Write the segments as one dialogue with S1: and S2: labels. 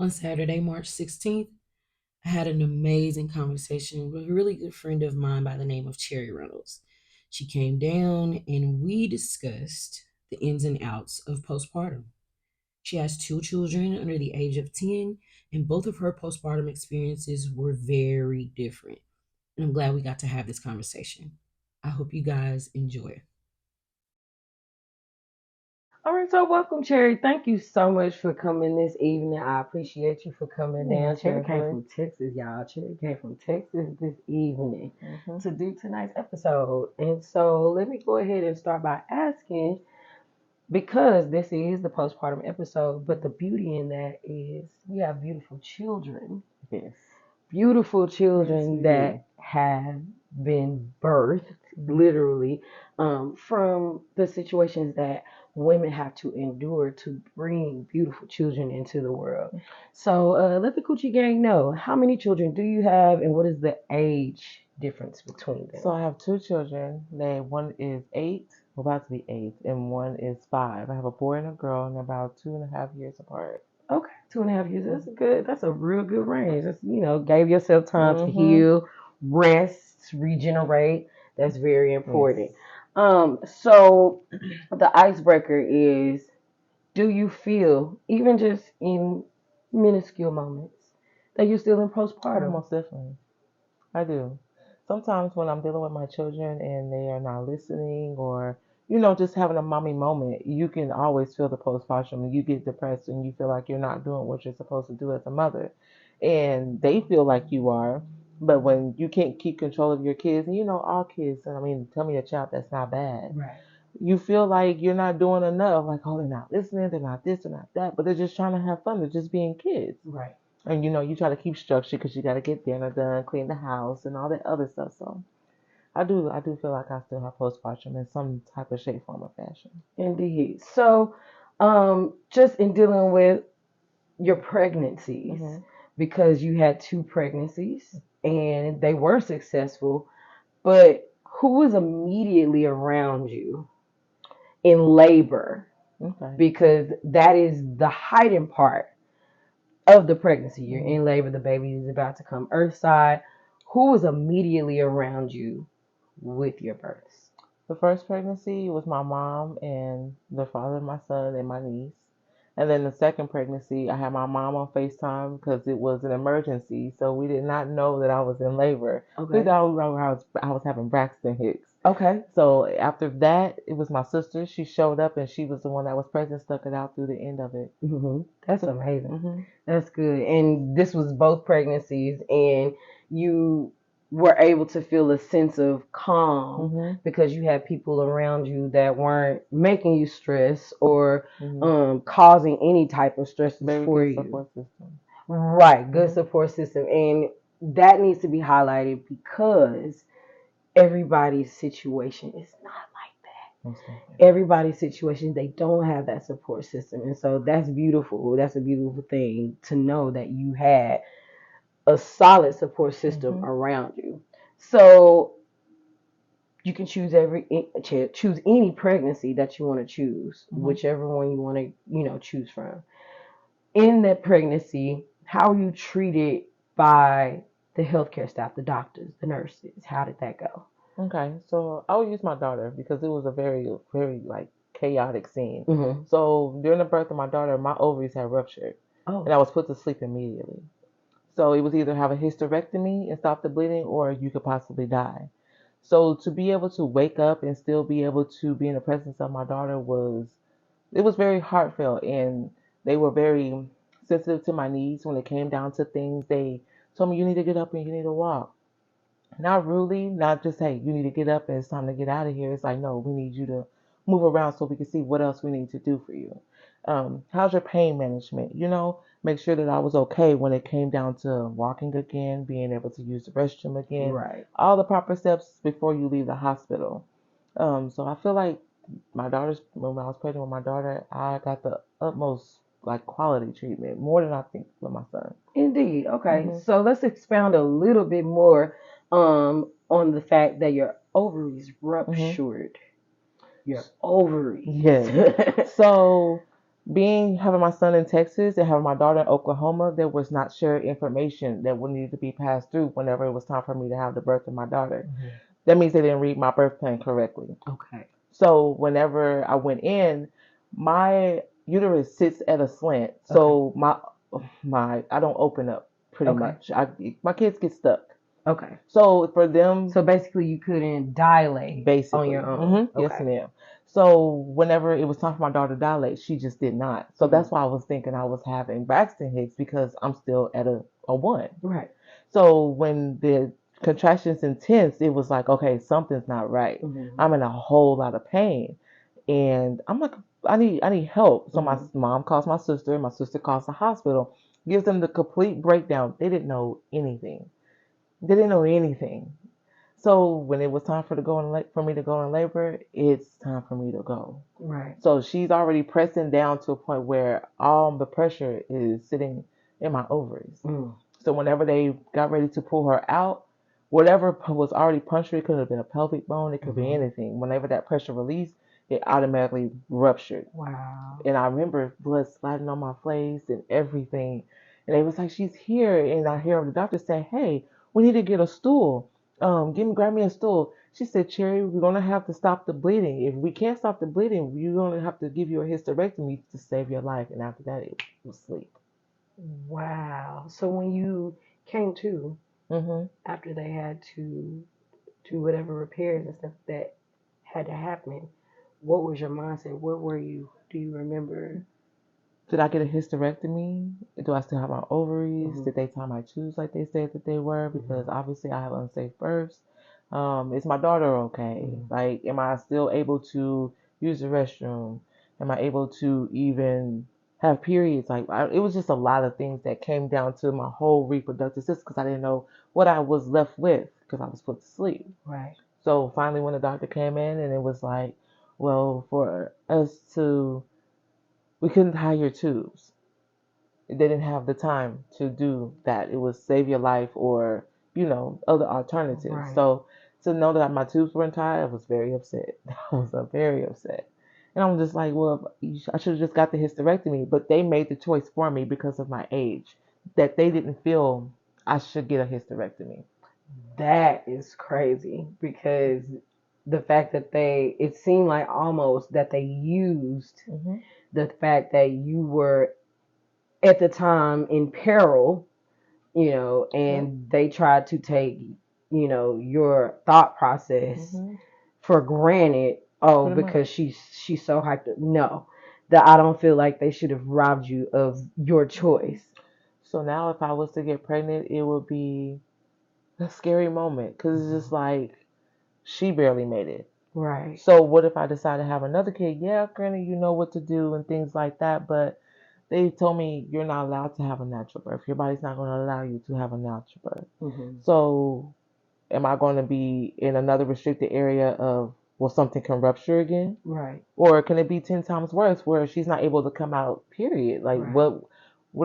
S1: On Saturday, March 16th, I had an amazing conversation with a really good friend of mine by the name of Cherry Runnels. She came down and we discussed the ins and outs of postpartum. She has two children under the age of 10, and both of her postpartum experiences were very different. And I'm glad we got to have this conversation. I hope you guys enjoy.
S2: All right, so welcome, Cherry. Thank you so much for coming this evening. I appreciate you for coming down. Cherry came from Texas, y'all. Cherry came from Texas this evening to do tonight's episode. And so let me go ahead and start by asking, because this is the postpartum episode, but the beauty in that is we have beautiful children.
S3: Yes.
S2: Beautiful children that have been birthed, literally, from the situations that women have to endure to bring beautiful children into the world. So let the Coochie Gang know, how many children do you have and what is the age difference between them?
S3: So I have two children. One is 8, about to be 8, and one is 5. I have a boy and a girl, and about 2.5 years apart.
S2: Okay, 2.5 years. That's good. That's a real good range. That's, gave yourself time to heal, rest, regenerate. That's very important. So the icebreaker is, do you feel, even just in minuscule moments, that you're still in postpartum?
S3: Most definitely. I do. Sometimes when I'm dealing with my children and they are not listening or, just having a mommy moment, you can always feel the postpartum. You get depressed and you feel like you're not doing what you're supposed to do as a mother. And they feel like you are. But when you can't keep control of your kids, and all kids, I mean, tell me a child that's not bad.
S2: Right.
S3: You feel like you're not doing enough. Like, oh, they're not listening, they're not this, they're not that. But they're just trying to have fun. They're just being kids.
S2: Right.
S3: And you try to keep structure because you got to get dinner done, clean the house, and all that other stuff. So I do feel like I still have postpartum in some type of shape, form, or fashion.
S2: Indeed. So, just in dealing with your pregnancies, because you had two pregnancies and they were successful, but who was immediately around you in labor?
S3: Okay.
S2: Because that is the hiding part of the pregnancy. You're in labor, the baby is about to come earthside. Who was immediately around you with your births?
S3: The first pregnancy was my mom and the father of my son and my niece. And then the second pregnancy, I had my mom on FaceTime because it was an emergency. So we did not know that I was in labor.
S2: Okay.
S3: We thought I was having Braxton Hicks.
S2: Okay.
S3: So after that, it was my sister. She showed up and she was the one that was present, stuck it out through the end of it.
S2: That's amazing. That's good. And this was both pregnancies, and you were able to feel a sense of calm because you had people around you that weren't making you stress or causing any type of stress for you.
S3: Support system.
S2: Right, good support system. And that needs to be highlighted because everybody's situation is not like that. Everybody's situation, they don't have that support system. And so that's beautiful. That's a beautiful thing to know that you had a solid support system around you. So you can choose any pregnancy that you want to choose, whichever one you want to, choose from. In that pregnancy, how are you treated by the healthcare staff, the doctors, the nurses? How did that go?
S3: Okay, so I would use my daughter because it was a very, very chaotic scene. So during the birth of my daughter, my ovaries had ruptured, and I was put to sleep immediately. So it was either have a hysterectomy and stop the bleeding, or you could possibly die. So to be able to wake up and still be able to be in the presence of my daughter was very heartfelt, and they were very sensitive to my needs when it came down to things. They told me you need to get up and you need to walk. Not rudely, not just, hey, you need to get up and it's time to get out of here. It's like, no, we need you to move around so we can see what else we need to do for you. How's your pain management? Make sure that I was okay when it came down to walking again, being able to use the restroom again.
S2: Right.
S3: All the proper steps before you leave the hospital. So I feel like when I was pregnant with my daughter, I got the utmost quality treatment, more than I think with my son.
S2: Indeed. Okay. So let's expound a little bit more on the fact that your ovaries ruptured. Your ovaries.
S3: Yes. So having my son in Texas and having my daughter in Oklahoma, there was not shared information that would need to be passed through whenever it was time for me to have the birth of my daughter. That means they didn't read my birth plan correctly.
S2: Okay.
S3: So whenever I went in, my uterus sits at a slant. So my I don't open up pretty much. My kids get stuck.
S2: Okay.
S3: So for them,
S2: so basically you couldn't dilate on your own.
S3: Yes, ma'am. So whenever it was time for my daughter to dilate, she just did not. So that's why I was thinking I was having Braxton Hicks, because I'm still at a 1.
S2: Right.
S3: So when the contractions intense, it was like, okay, something's not right. I'm in a whole lot of pain, and I'm like, I need help. So my mom calls my sister calls the hospital, gives them the complete breakdown. They didn't know anything. So when it was time for me to go in labor, it's time for me to go.
S2: Right.
S3: So she's already pressing down to a point where all the pressure is sitting in my ovaries. So whenever they got ready to pull her out, whatever was already punctured, it could have been a pelvic bone, it could be anything. Whenever that pressure released, it automatically ruptured.
S2: Wow.
S3: And I remember blood splatting on my face and everything. And it was like, she's here. And I hear the doctor say, hey, we need to get a stool. Grab me a stool. She said, Cherry, we're going to have to stop the bleeding. If we can't stop the bleeding, you're going to have to give you a hysterectomy to save your life. And after that, it was sleep.
S2: Wow. So when you came to, after they had to do whatever repairs and stuff that had to happen, what was your mindset? Where were you? Do you remember?
S3: Did I get a hysterectomy? Do I still have my ovaries? Did they tie my tubes like they said that they were? Because obviously I have unsafe births. Is my daughter okay? Like, am I still able to use the restroom? Am I able to even have periods? Like, it was just a lot of things that came down to my whole reproductive system, because I didn't know what I was left with because I was put to sleep.
S2: Right.
S3: So finally, when the doctor came in, and it was like, well, for us to, we couldn't tie your tubes. They didn't have the time to do that. It was save your life or, other alternatives.
S2: Right.
S3: So to know that my tubes weren't tied, I was very upset. I was very upset. And I'm just like, well, I should have just got the hysterectomy. But they made the choice for me because of my age, that they didn't feel I should get a hysterectomy.
S2: That is crazy, because the fact that it seemed like almost that they used the fact that you were at the time in peril, and they tried to take, your thought process for granted. Oh, because she's so hyped up. No, that I don't feel like they should have robbed you of your choice.
S3: So now if I was to get pregnant, it would be a scary moment, because it's just like, she barely made it.
S2: Right.
S3: So what if I decide to have another kid? Yeah, granted, you know what to do and things like that, but they told me you're not allowed to have a natural birth. Your body's not going to allow you to have a natural birth. So am I going to be in another restricted area of, well, something can rupture again?
S2: Right.
S3: Or can it be 10 times worse where she's not able to come out, period? Like, what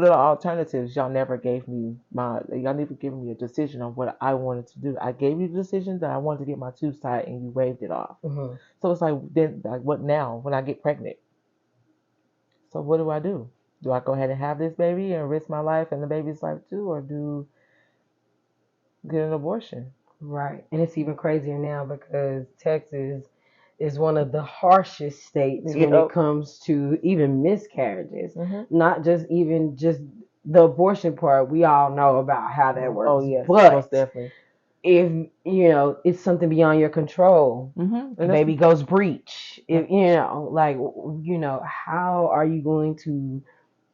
S3: are the alternatives? Y'all never gave me y'all never given me a decision on what I wanted to do. I gave you the decision that I wanted to get my tubes tied, and you waved it off. So it's like, then, like, what now when I get pregnant? So what do I do? Do I go ahead and have this baby and risk my life and the baby's life too, or do get an abortion?
S2: Right. And it's even crazier now because Texas is one of the harshest states when it comes to even miscarriages. Not just the abortion part. We all know about how that works.
S3: Oh, yes,
S2: but
S3: most definitely.
S2: If it's something beyond your control, the baby goes breech. If how are you going to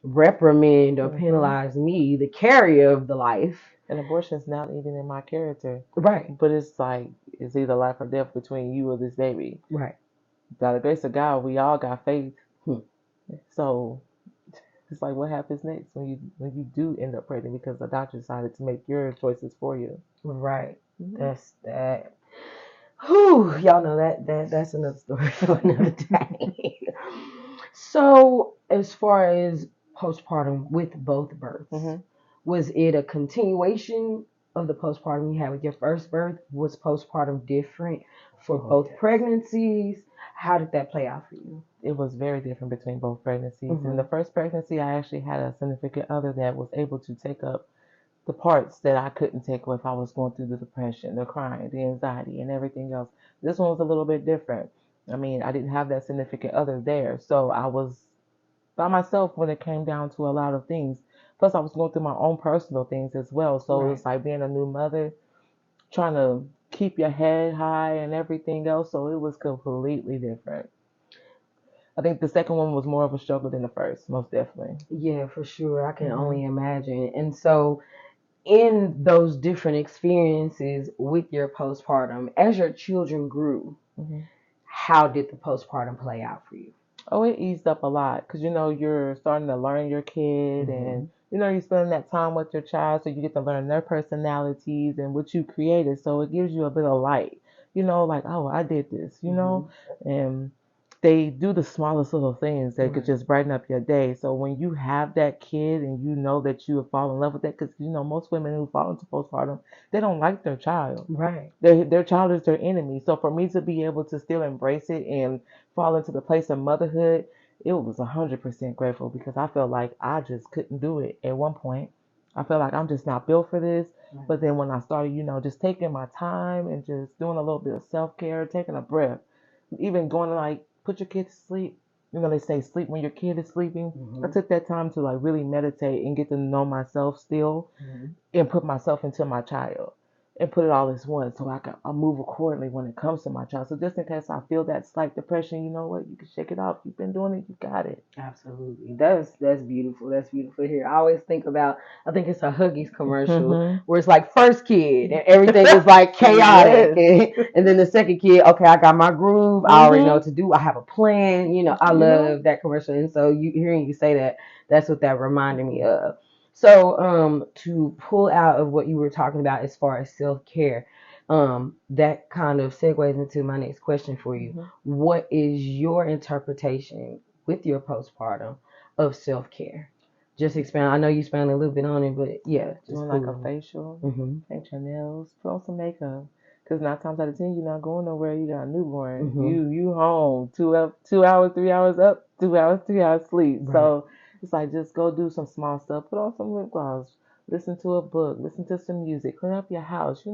S2: reprimand or penalize me, the carrier of the life?
S3: And abortion is not even in my character.
S2: Right.
S3: But it's like, it's either life or death between you or this baby.
S2: Right.
S3: By the grace of God, we all got faith. So it's like, what happens next when you do end up pregnant because the doctor decided to make your choices for you?
S2: Right. That's that. Whew, y'all know that's another story for another day. So as far as postpartum with both births, was it a continuation of the postpartum you had with your first birth? Was postpartum different for both pregnancies? How did that play out for you?
S3: It was very different between both pregnancies. In the first pregnancy, I actually had a significant other that was able to take up the parts that I couldn't take if I was going through the depression, the crying, the anxiety, and everything else. This one was a little bit different. I mean, I didn't have that significant other there, so I was by myself when it came down to a lot of things. Plus, I was going through my own personal things as well. So it's like being a new mother, trying to keep your head high and everything else. So it was completely different. I think the second one was more of a struggle than the first, most definitely.
S2: Yeah, for sure. I can only imagine. And so, in those different experiences with your postpartum, as your children grew, how did the postpartum play out for you?
S3: Oh, it eased up a lot because you're starting to learn your kid, and you're spending that time with your child, so you get to learn their personalities and what you created. So it gives you a bit of light, like, oh, I did this, and they do the smallest little things that could just brighten up your day. So when you have that kid and you know that you have fallen in love with that, because most women who fall into postpartum, they don't like their child.
S2: Right.
S3: Their child is their enemy. So for me to be able to still embrace it and fall into the place of motherhood, it was 100% grateful because I felt like I just couldn't do it at one point. I felt like I'm just not built for this. Right. But then when I started, just taking my time and just doing a little bit of self-care, taking a breath, even going to like put your kid to sleep. They say sleep when your kid is sleeping. I took that time to like really meditate and get to know myself still and put myself into my child and put it all as one so I'll move accordingly when it comes to my child. So just in case I feel that slight depression, you know what? You can shake it off. You've been doing it. You got it.
S2: Absolutely. That's beautiful. That's beautiful to hear. I always think about, I think it's a Huggies commercial where it's like first kid and everything is like chaotic. And then the second kid, okay, I got my groove. I already know what to do. I have a plan. I love that commercial. And so hearing you say that, that's what that reminded me of. So to pull out of what you were talking about as far as self-care, that kind of segues into my next question for you. What is your interpretation with your postpartum of self-care? Just expand. I know you expanded a little bit on it, but yeah. Just
S3: doing like a facial, paint your nails, put on some makeup. Because 9 times out of 10, you're not going nowhere. You got a newborn. You home. 2 hours, 3 hours up, 2 hours, 3 hours sleep. Right. So it's like just go do some small stuff. Put on some lip gloss. Listen to a book. Listen to some music. Clean up your house.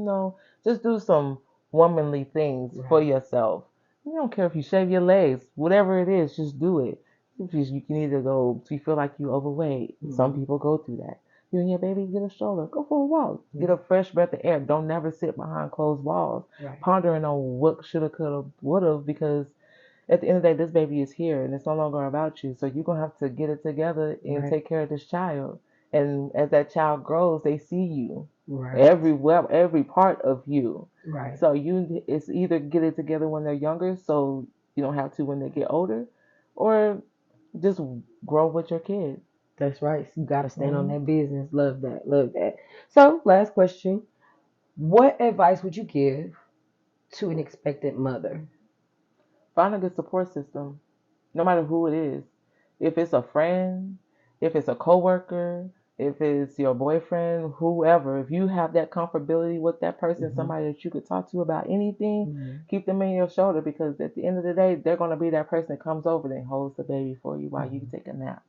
S3: Just do some womanly things for yourself. You don't care if you shave your legs. Whatever it is, just do it. You can either go, if you feel like you're overweight. Some people go through that. You and your baby, get a stroller. Go for a walk. Get a fresh breath of air. Don't never sit behind closed walls, pondering on what shoulda, coulda, woulda, because at the end of the day, this baby is here and it's no longer about you. So you're going to have to get it together and take care of this child. And as that child grows, they see you. Every part of you. Right. So it's either get it together when they're younger so you don't have to when they get older, or just grow with your kids.
S2: That's right. You got to stand on that business. Love that. Love that. So, last question. What advice would you give to an expectant mother?
S3: Find a good support system, no matter who it is. If it's a friend, if it's a coworker, if it's your boyfriend, whoever, if you have that comfortability with that person, somebody that you could talk to about anything, keep them in your shoulder, because at the end of the day, they're going to be that person that comes over and holds the baby for you while you take a nap.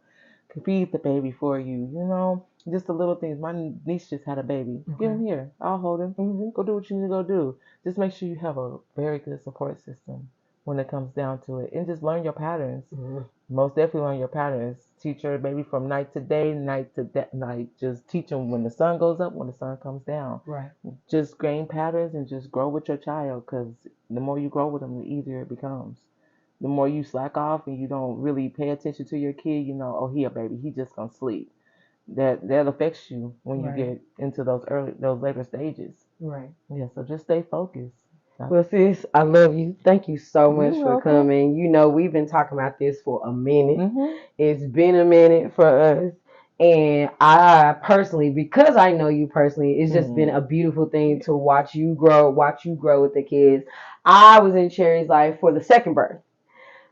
S3: Feed the baby for you, just the little things. My niece just had a baby. Give him here. I'll hold him. Go do what you need to go do. Just make sure you have a very good support system when it comes down to it. And just learn your patterns. Most definitely learn your patterns. Teach your baby from night to day, night to night. Just teach them when the sun goes up, when the sun comes down. Right. Just gain patterns and just grow with your child, because the more you grow with them, the easier it becomes. The more you slack off and you don't really pay attention to your kid, oh, he a baby, he just gonna sleep. That affects you when you get into those later stages. Right. Yeah. So just stay focused.
S2: Well, sis, I love you. Thank you so much for coming. We've been talking about this for a minute. It's been a minute for us. And I personally, because I know you personally, it's just been a beautiful thing to watch you grow with the kids. I was in Cherry's life for the second birth.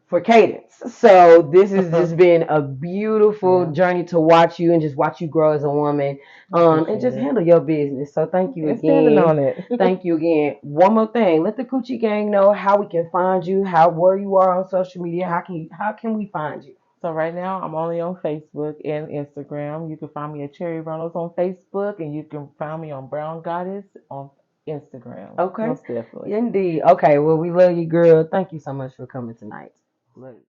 S2: for cadence. So this has just been a beautiful journey to watch you and just watch you grow as a woman, and just handle your business. So thank you again.
S3: Standing on it.
S2: Thank you again. One more thing, let the Coochie Gang know how we can find you, where you are on social media. How can we find you?
S3: So right now I'm only on Facebook and Instagram. You can find me at Cherry Runnels on Facebook, and you can find me on Brown Goddess on Instagram.
S2: Okay.
S3: Most definitely.
S2: Indeed. Okay. Well, we love you, girl. Thank you so much for coming tonight. Love you.